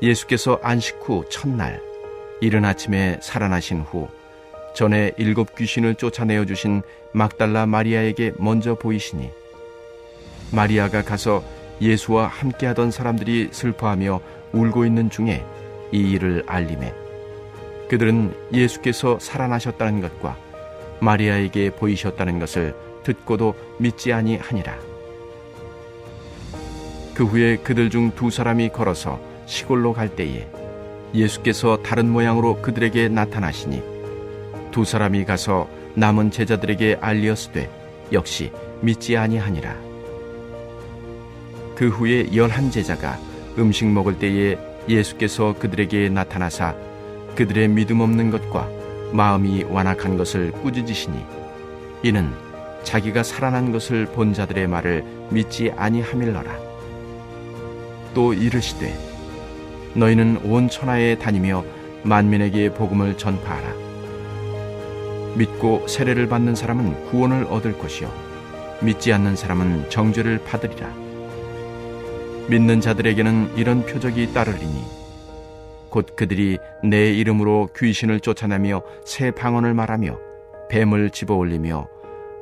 예수께서 안식 후 첫날 이른 아침에 살아나신 후 전에 7 귀신을 쫓아내어 주신 막달라 마리아에게 먼저 보이시니 마리아가 가서 예수와 함께하던 사람들이 슬퍼하며 울고 있는 중에 이 일을 알리매 그들은 예수께서 살아나셨다는 것과 마리아에게 보이셨다는 것을 듣고도 믿지 아니하니라. 그 후에 그들 중 2 사람이 걸어서 시골로 갈 때에 예수께서 다른 모양으로 그들에게 나타나시니 2 사람이 가서 남은 제자들에게 알리었으되 역시 믿지 아니하니라. 그 후에 11 제자가 음식 먹을 때에 예수께서 그들에게 나타나사 그들의 믿음 없는 것과 마음이 완악한 것을 꾸짖으시니 이는 자기가 살아난 것을 본 자들의 말을 믿지 아니함일러라. 또 이르시되 너희는 온 천하에 다니며 만민에게 복음을 전파하라. 믿고 세례를 받는 사람은 구원을 얻을 것이요 믿지 않는 사람은 정죄를 받으리라. 믿는 자들에게는 이런 표적이 따르리니 곧 그들이 내 이름으로 귀신을 쫓아내며 새 방언을 말하며 뱀을 집어올리며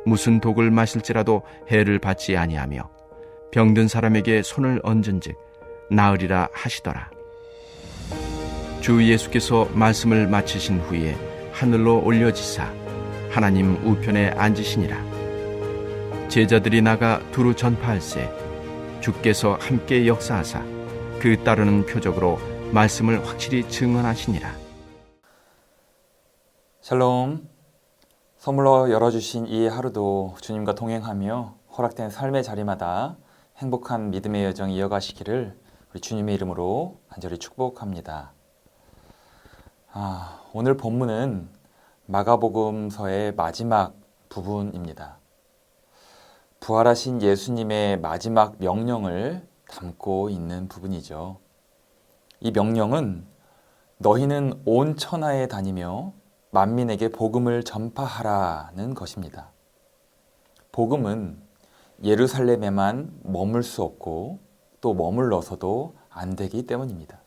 무슨 독을 마실지라도 해를 받지 아니하며 병든 사람에게 손을 얹은즉 나으리라 하시더라. 주 예수께서 말씀을 마치신 후에 하늘로 올려지사 하나님 우편에 앉으시니라. 제자들이 나가 두루 전파할세 주께서 함께 역사하사 그 따르는 표적으로 말씀을 확실히 증언하시니라. 샬롬. 선물로 열어주신 이 하루도 주님과 동행하며 허락된 삶의 자리마다 행복한 믿음의 여정 이어가시기를 우리 주님의 이름으로 간절히 축복합니다. 오늘 본문은 마가복음서의 마지막 부분입니다. 부활하신 예수님의 마지막 명령을 담고 있는 부분이죠. 이 명령은 너희는 온 천하에 다니며 만민에게 복음을 전파하라는 것입니다. 복음은 예루살렘에만 머물 수 없고 또 머물러서도 안 되기 때문입니다.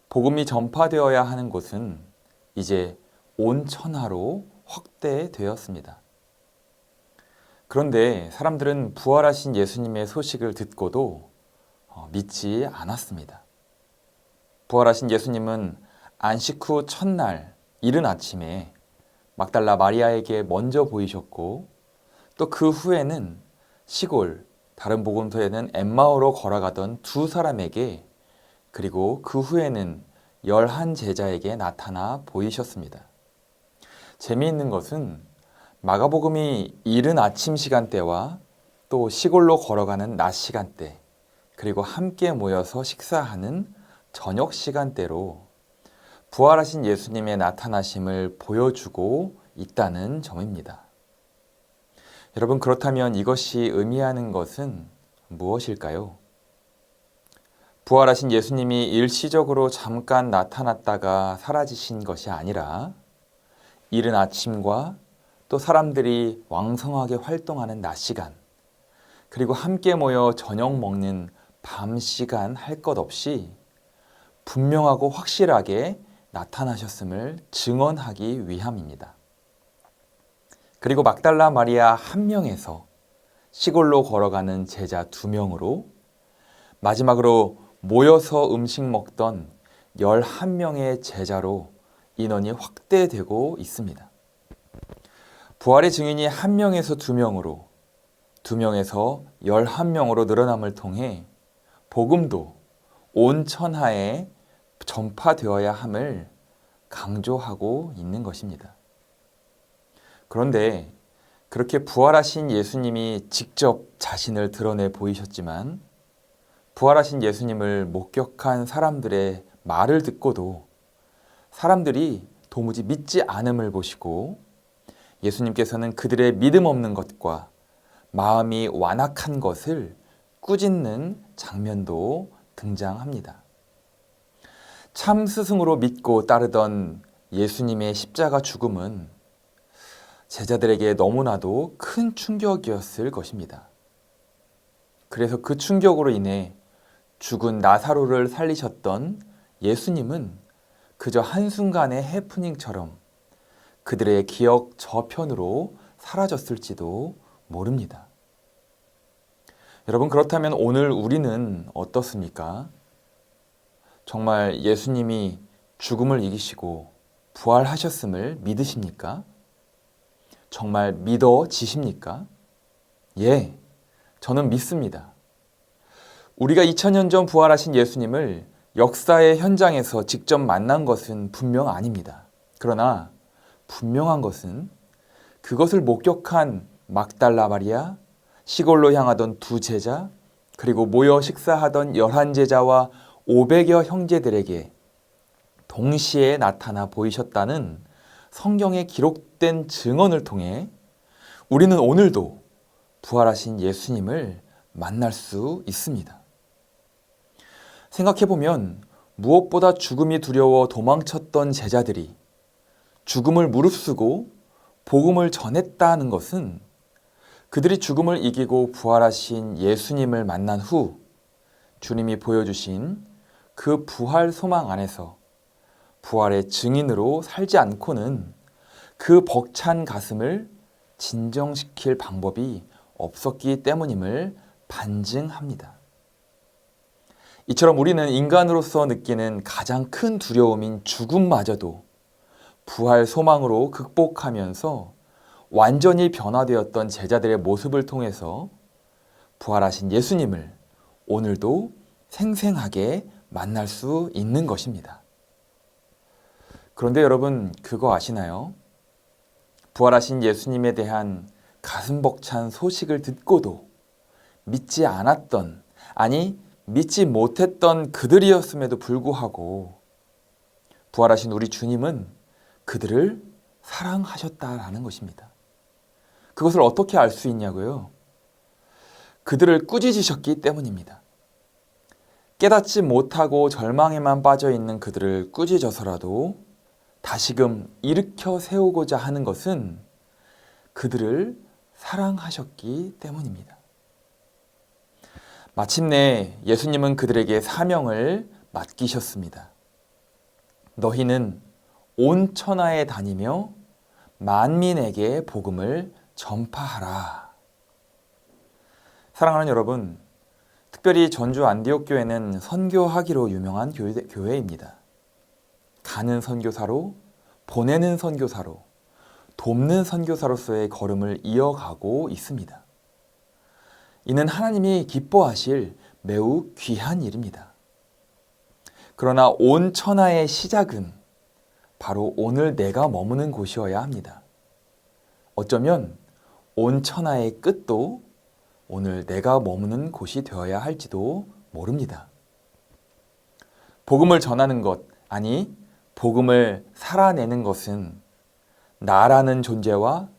복음이 전파되어야 하는 곳은 이제 온 천하로 확대되었습니다. 그런데 사람들은 부활하신 예수님의 소식을 듣고도 믿지 않았습니다. 부활하신 예수님은 안식 후 첫날 이른 아침에 막달라 마리아에게 먼저 보이셨고 또 그 후에는 시골 다른 복음서에는 엠마오로 걸어가던 2 사람에게 그리고 그 후에는 11 제자에게 나타나 보이셨습니다. 재미있는 것은 마가복음이 이른 아침 시간대와 또 시골로 걸어가는 낮 시간대 그리고 함께 모여서 식사하는 저녁 시간대로 부활하신 예수님의 나타나심을 보여주고 있다는 점입니다. 여러분, 그렇다면 이것이 의미하는 것은 무엇일까요? 부활하신 예수님이 일시적으로 잠깐 나타났다가 사라지신 것이 아니라 이른 아침과 또 사람들이 왕성하게 활동하는 낮 시간 그리고 함께 모여 저녁 먹는 밤 시간 할 것 없이 분명하고 확실하게 나타나셨음을 증언하기 위함입니다. 그리고 막달라 마리아 1명에서 시골로 걸어가는 제자 2명으로 마지막으로 모여서 음식 먹던 11명의 제자로 인원이 확대되고 있습니다. 부활의 증인이 1명에서 2명으로 2명에서 11명으로 늘어남을 통해 복음도 온 천하에 전파되어야 함을 강조하고 있는 것입니다. 그런데 그렇게 부활하신 예수님이 직접 자신을 드러내 보이셨지만 부활하신 예수님을 목격한 사람들의 말을 듣고도 사람들이 도무지 믿지 않음을 보시고 예수님께서는 그들의 믿음 없는 것과 마음이 완악한 것을 꾸짖는 장면도 등장합니다. 참 스승으로 믿고 따르던 예수님의 십자가 죽음은 제자들에게 너무나도 큰 충격이었을 것입니다. 그래서 그 충격으로 인해 죽은 나사로를 살리셨던 예수님은 그저 한순간의 해프닝처럼 그들의 기억 저편으로 사라졌을지도 모릅니다. 여러분, 그렇다면 오늘 우리는 어떻습니까? 정말 예수님이 죽음을 이기시고 부활하셨음을 믿으십니까? 정말 믿어지십니까? 예, 저는 믿습니다. 우리가 2000년 전 부활하신 예수님을 역사의 현장에서 직접 만난 것은 분명 아닙니다. 그러나 분명한 것은 그것을 목격한 막달라 마리아, 시골로 향하던 두 제자, 그리고 모여 식사하던 11제자와 500여 형제들에게 동시에 나타나 보이셨다는 성경에 기록된 증언을 통해 우리는 오늘도 부활하신 예수님을 만날 수 있습니다. 생각해보면 무엇보다 죽음이 두려워 도망쳤던 제자들이 죽음을 무릅쓰고 복음을 전했다는 것은 그들이 죽음을 이기고 부활하신 예수님을 만난 후 주님이 보여주신 그 부활 소망 안에서 부활의 증인으로 살지 않고는 그 벅찬 가슴을 진정시킬 방법이 없었기 때문임을 반증합니다. 이처럼 우리는 인간으로서 느끼는 가장 큰 두려움인 죽음마저도 부활 소망으로 극복하면서 완전히 변화되었던 제자들의 모습을 통해서 부활하신 예수님을 오늘도 생생하게 만날 수 있는 것입니다. 그런데 여러분, 그거 아시나요? 부활하신 예수님에 대한 가슴 벅찬 소식을 듣고도 믿지 않았던, 아니 믿지 못했던 그들이었음에도 불구하고 부활하신 우리 주님은 그들을 사랑하셨다라는 것입니다. 그것을 어떻게 알 수 있냐고요? 그들을 꾸짖으셨기 때문입니다. 깨닫지 못하고 절망에만 빠져 있는 그들을 꾸짖어서라도 다시금 일으켜 세우고자 하는 것은 그들을 사랑하셨기 때문입니다. 마침내 예수님은 그들에게 사명을 맡기셨습니다. 너희는 온 천하에 다니며 만민에게 복음을 전파하라. 사랑하는 여러분, 특별히 전주 안디옥 교회는 선교하기로 유명한 교회입니다. 가는 선교사로, 보내는 선교사로, 돕는 선교사로서의 걸음을 이어가고 있습니다. 이는 하나님이 기뻐하실 매우 귀한 일입니다. 그러나 온 천하의 시작은 바로 오늘 내가 머무는 곳이어야 합니다. 어쩌면 온 천하의 끝도 오늘 내가 머무는 곳이 되어야 할지도 모릅니다. 복음을 전하는 것, 아니 복음을 살아내는 것은 나라는 존재와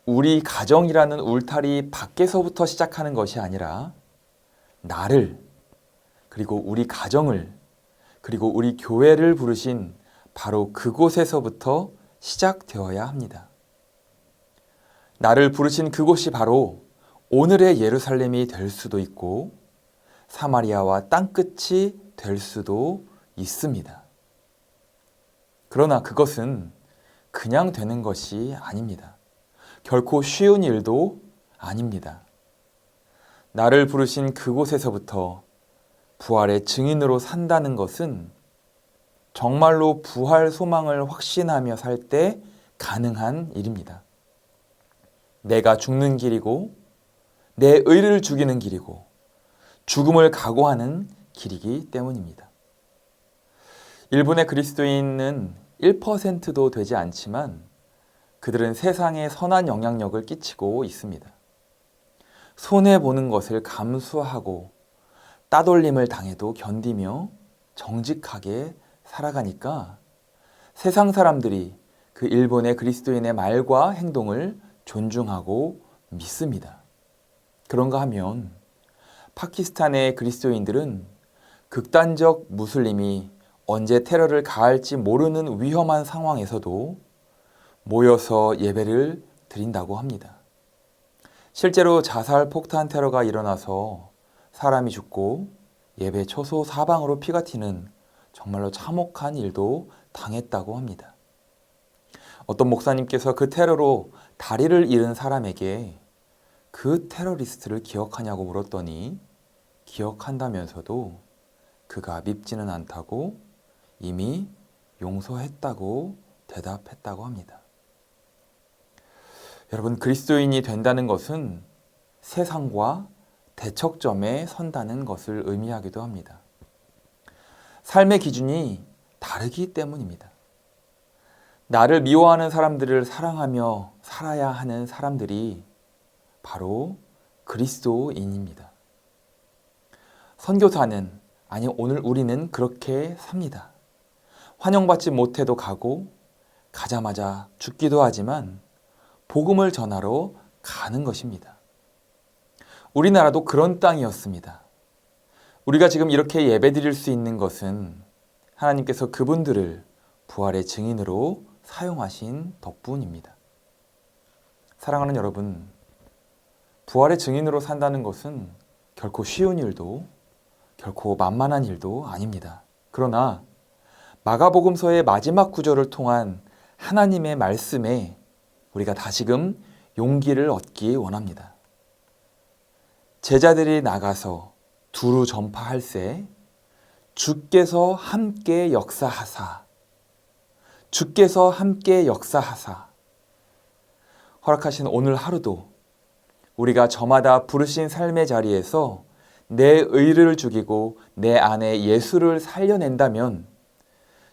우리 가정이라는 울타리 밖에서부터 시작하는 것이 아니라 나를, 그리고 우리 가정을, 그리고 우리 교회를 부르신 바로 그곳에서부터 시작되어야 합니다. 나를 부르신 그곳이 바로 오늘의 예루살렘이 될 수도 있고 사마리아와 땅끝이 될 수도 있습니다. 그러나 그것은 그냥 되는 것이 아닙니다. 결코 쉬운 일도 아닙니다. 나를 부르신 그곳에서부터 부활의 증인으로 산다는 것은 정말로 부활 소망을 확신하며 살 때 가능한 일입니다. 내가 죽는 길이고 내 의를 죽이는 길이고 죽음을 각오하는 길이기 때문입니다. 일본의 그리스도인은 1%도 되지 않지만 그들은 세상에 선한 영향력을 끼치고 있습니다. 손해보는 것을 감수하고 따돌림을 당해도 견디며 정직하게 살아가니까 세상 사람들이 그 일본의 그리스도인의 말과 행동을 존중하고 믿습니다. 그런가 하면 파키스탄의 그리스도인들은 극단적 무슬림이 언제 테러를 가할지 모르는 위험한 상황에서도 모여서 예배를 드린다고 합니다. 실제로 자살 폭탄 테러가 일어나서 사람이 죽고 예배 초소 사방으로 피가 튀는 정말로 참혹한 일도 당했다고 합니다. 어떤 목사님께서 그 테러로 다리를 잃은 사람에게 그 테러리스트를 기억하냐고 물었더니 기억한다면서도 그가 밉지는 않다고 이미 용서했다고 대답했다고 합니다. 여러분, 그리스도인이 된다는 것은 세상과 대척점에 선다는 것을 의미하기도 합니다. 삶의 기준이 다르기 때문입니다. 나를 미워하는 사람들을 사랑하며 살아야 하는 사람들이 바로 그리스도인입니다. 선교사는, 아니 오늘 우리는 그렇게 삽니다. 환영받지 못해도 가고 가자마자 죽기도 하지만 복음을 전하러 가는 것입니다. 우리나라도 그런 땅이었습니다. 우리가 지금 이렇게 예배드릴 수 있는 것은 하나님께서 그분들을 부활의 증인으로 사용하신 덕분입니다. 사랑하는 여러분, 부활의 증인으로 산다는 것은 결코 쉬운 일도 결코 만만한 일도 아닙니다. 그러나 마가복음서의 마지막 구절을 통한 하나님의 말씀에 우리가 다시금 용기를 얻기 원합니다. 제자들이 나가서 두루 전파할세 주께서 함께 역사하사, 주께서 함께 역사하사. 허락하신 오늘 하루도 우리가 저마다 부르신 삶의 자리에서 내 의를 죽이고 내 안에 예수를 살려낸다면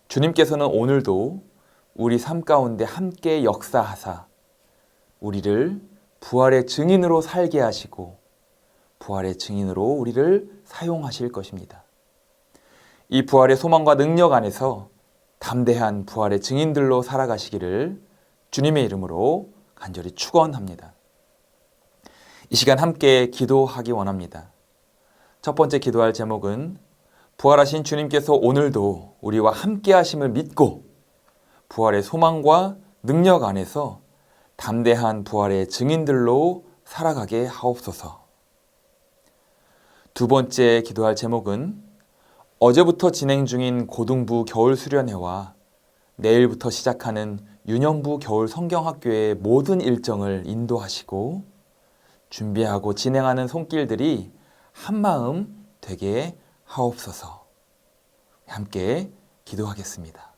주님께서는 오늘도 우리 삶 가운데 함께 역사하사 우리를 부활의 증인으로 살게 하시고 부활의 증인으로 우리를 사용하실 것입니다. 이 부활의 소망과 능력 안에서 담대한 부활의 증인들로 살아가시기를 주님의 이름으로 간절히 축원합니다. 이 시간 함께 기도하기 원합니다. 첫 번째 기도할 제목은 부활하신 주님께서 오늘도 우리와 함께 하심을 믿고 부활의 소망과 능력 안에서 담대한 부활의 증인들로 살아가게 하옵소서. 두 번째 기도할 제목은 어제부터 진행 중인 고등부 겨울 수련회와 내일부터 시작하는 유년부 겨울 성경학교의 모든 일정을 인도하시고 준비하고 진행하는 손길들이 한마음 되게 하옵소서. 함께 기도하겠습니다.